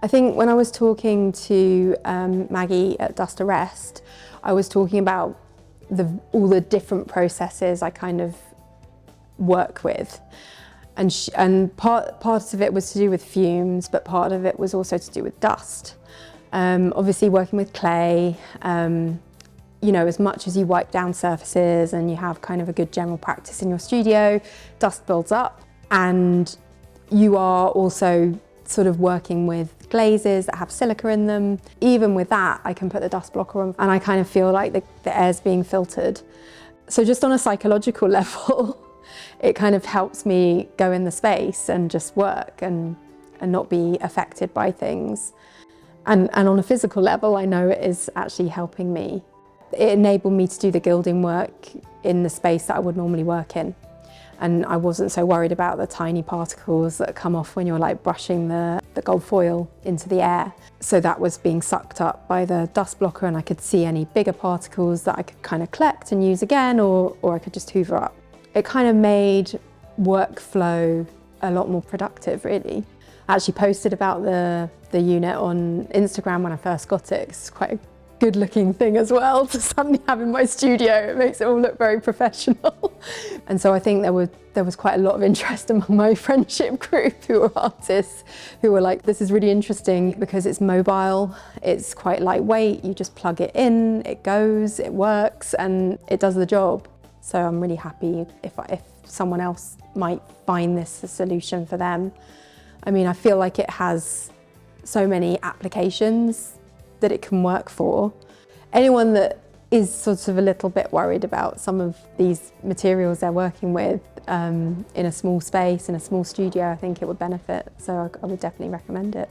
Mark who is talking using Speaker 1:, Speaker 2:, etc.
Speaker 1: I think when I was talking to Maggie at Dust Arrest, I was talking about all the different processes I kind of work with. And part of it was to do with fumes, but part of it was also to do with dust. Obviously working with clay, you know, as much as you wipe down surfaces and you have kind of a good general practice in your studio, dust builds up, and you are also sort of working with glazes that have silica in them. Even with that, I can put the dust blocker on and I kind of feel like the air's being filtered. So just on a psychological level, it kind of helps me go in the space and just work and not be affected by things. And on a physical level, I know it is actually helping me. It enabled me to do the gilding work in the space that I would normally work in. And I wasn't so worried about the tiny particles that come off when you're like brushing the gold foil into the air. So that was being sucked up by the dust blocker, and I could see any bigger particles that I could kind of collect and use again, or I could just hoover up. It kind of made workflow a lot more productive, really. I actually posted about the unit on Instagram when I first got it. It's quite a good looking thing as well to suddenly have in my studio. It makes it all look very professional. And so I think there was quite a lot of interest among my friendship group who were artists, who were like, this is really interesting because it's mobile, it's quite lightweight, you just plug it in, it goes, it works, and it does the job. So I'm really happy if someone else might find this a solution for them. I mean, I feel like it has so many applications that it can work for. Anyone that is sort of a little bit worried about some of these materials they're working with in a small space, in a small studio, I think it would benefit. So I would definitely recommend it.